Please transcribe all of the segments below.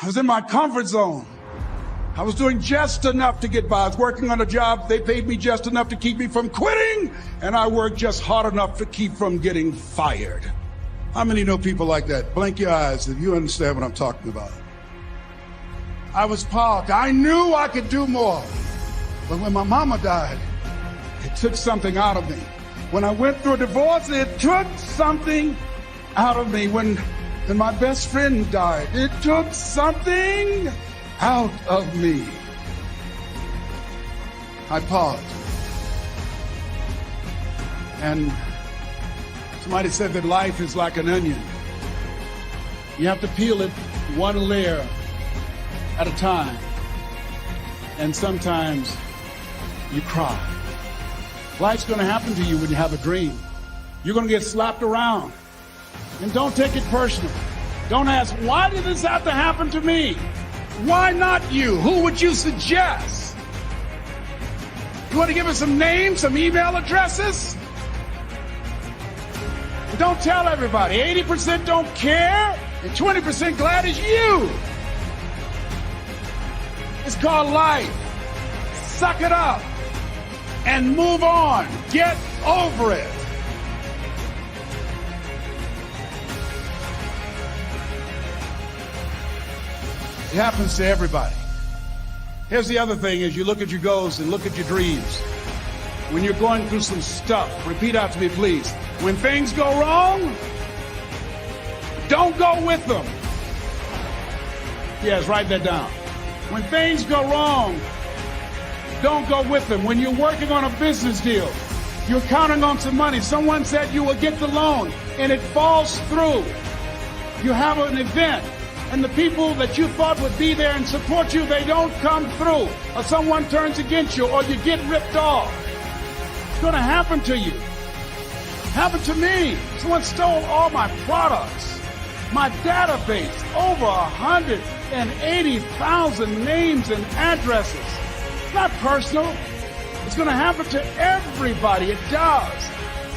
I was in my comfort zone. I was doing just enough to get by. I was working on a job. They paid me just enough to keep me from quitting, and I worked just hard enough to keep from getting fired. How many know people like that? Blink your eyes if you understand what I'm talking about. I was parked. I knew I could do more. But when my mama died, it took something out of me. When I went through a divorce, it took something out of me. When my best friend died, it took something out of me. I paused. And somebody said that life is like an onion. You have to peel it one layer at a time. And sometimes you cry. Life's going to happen to you when you have a dream. You're going to get slapped around. And don't take it personal. Don't ask, why did this have to happen to me? Why not you? Who would you suggest? You want to give us some names, some email addresses? Don't tell everybody. 80% don't care, and 20% glad it's you. It's called life. Suck it up and move on. Get over it. It happens to everybody. Here's the other thing: as you look at your goals and look at your dreams, when you're going through some stuff, repeat after me, please. When things go wrong, don't go with them. Yes, write that down. When things go wrong, don't go with them. When you're working on a business deal, you're counting on some money. Someone said you will get the loan, and it falls through. You have an event, and the people that you thought would be there and support you, they don't come through. Or someone turns against you, or you get ripped off. It's going to happen to you. Happened to me. Someone stole all my products. My database, over 180,000 names and addresses. It's not personal. It's going to happen to everybody. It does.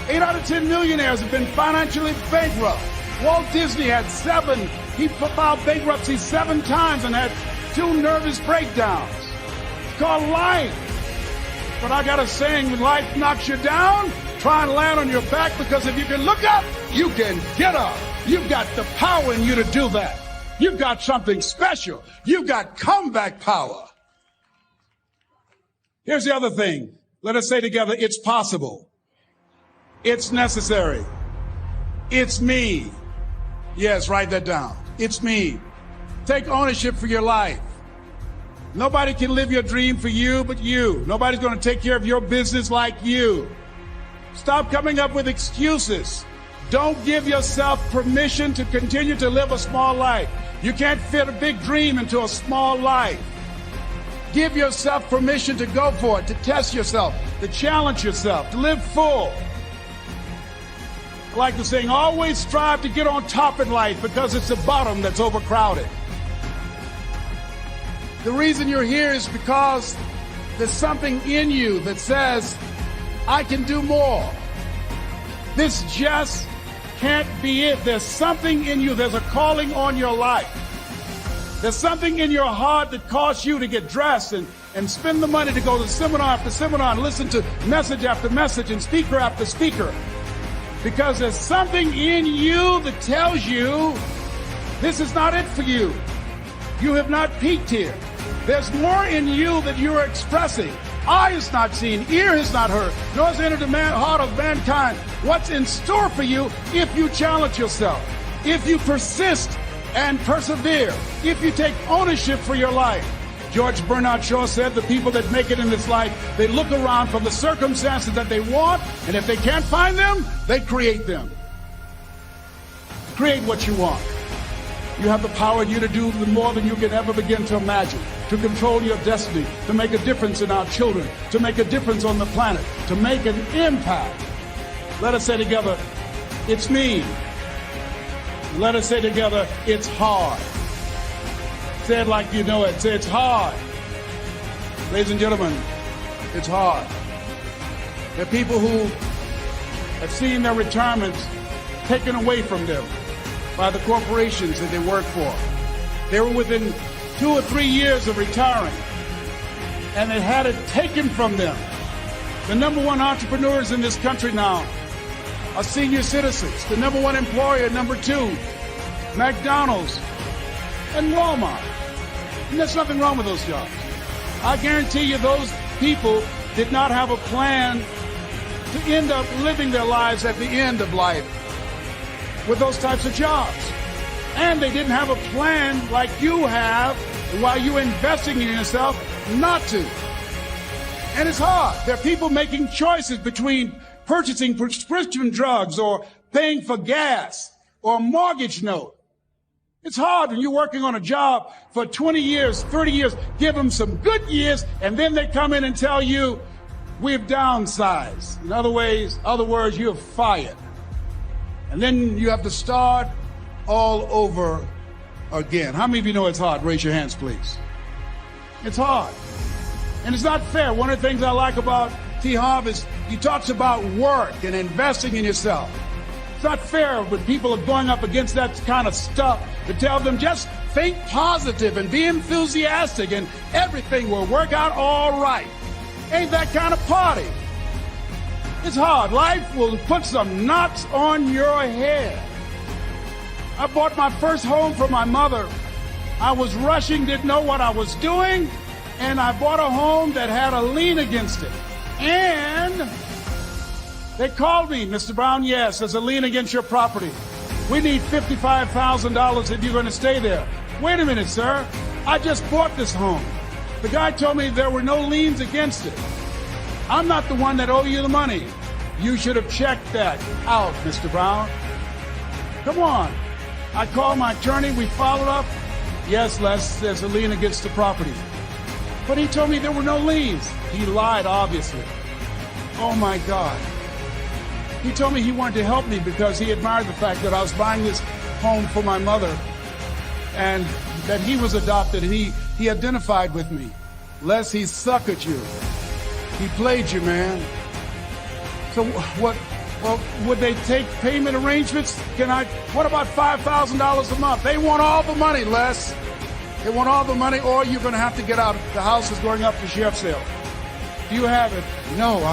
8 out of 10 millionaires have been financially bankrupt. Walt Disney had 7. He filed bankruptcy 7 times and had 2 nervous breakdowns. It's called life. But I got a saying: when life knocks you down, try and land on your back, because if you can look up, you can get up. You've got the power in you to do that. You've got something special. You've got comeback power. Here's the other thing. Let us say together, it's possible. It's necessary. It's me. Yes, write that down. It's me. Take ownership for your life. Nobody can live your dream for you but you. Nobody's going to take care of your business like you. Stop coming up with excuses. Don't give yourself permission to continue to live a small life. You can't fit a big dream into a small life. Give yourself permission to go for it, to test yourself, to challenge yourself, to live full. I like the saying, always strive to get on top in life, because it's the bottom that's overcrowded. The reason you're here is because there's something in you that says, I can do more. This just can't be it. There's something in you. There's a calling on your life. There's something in your heart that caused you to get dressed and spend the money to go to seminar after seminar and listen to message after message and speaker after speaker. Because there's something in you that tells you this is not it for you. You have not peaked here. There's more in you that you are expressing. Eye has not seen, ear has not heard, nor has entered the heart of mankind what's in store for you if you challenge yourself, if you persist and persevere, if you take ownership for your life. George Bernard Shaw said the people that make it in this life, they look around for the circumstances that they want, and if they can't find them, they create them. Create what you want. You have the power in you to do more than you can ever begin to imagine, to control your destiny, to make a difference in our children, to make a difference on the planet, to make an impact. Let us say together, it's me. Let us say together, it's hard. Say it like you know it. Say it's hard. Ladies and gentlemen, it's hard. There are people who have seen their retirements taken away from them by the corporations that they work for. They were within 2 or 3 years of retiring, and they had it taken from them. The number one entrepreneurs in this country now are senior citizens. The number one employer, number two, McDonald's and Walmart. And there's nothing wrong with those jobs. I guarantee you those people did not have a plan to end up living their lives at the end of life with those types of jobs. And they didn't have a plan like you have while you're investing in yourself not to. And it's hard. There are people making choices between purchasing prescription drugs or paying for gas or a mortgage note. It's hard when you're working on a job for 20 years, 30 years, give them some good years, and then they come in and tell you, we've downsized. In other words, you're fired. And then you have to start all over again. How many of you know it's hard? Raise your hands, please. It's hard. And it's not fair. One of the things I like about T. Harv is he talks about work and investing in yourself. It's not fair when people are going up against that kind of stuff to tell them just think positive and be enthusiastic and everything will work out all right. Ain't that kind of party. It's hard. Life will put some knots on your head. I bought my first home for my mother. I was rushing, didn't know what I was doing, and I bought a home that had a lien against it. And they called me, Mr. Brown, yes, there's a lien against your property. We need $55,000 if you're going to stay there. Wait a minute, sir. I just bought this home. The guy told me there were no liens against it. I'm not the one that owe you the money. You should have checked that out, Mr. Brown. Come on. I called my attorney. We followed up. Yes, Les, there's a lien against the property. But he told me there were no liens. He lied, obviously. Oh, my God. He told me he wanted to help me because he admired the fact that I was buying this home for my mother and that he was adopted, and he identified with me. Les, he suckered you. He played you, man. So what? Well, would they take payment arrangements? What about $5,000 a month? They want all the money, Les. They want all the money, or you're going to have to get out. The house is going up for sheriff's sale. Do you have it? No,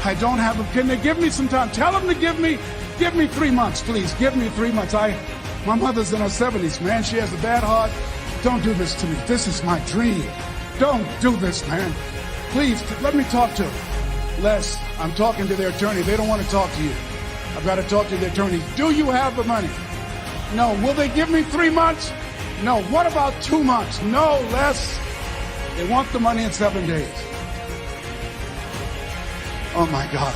I don't have it. Can they give me some time? Tell them to give me 3 months, please. Give me 3 months. My mother's in her 70s, man. She has a bad heart. Don't do this to me. This is my dream. Don't do this, man. Please, let me talk to her. Les, I'm talking to their attorney. They don't want to talk to you. I've got to talk to the attorney. Do you have the money? No. Will they give me 3 months? No. What about 2 months? No, Les. They want the money in 7 days. Oh, my God.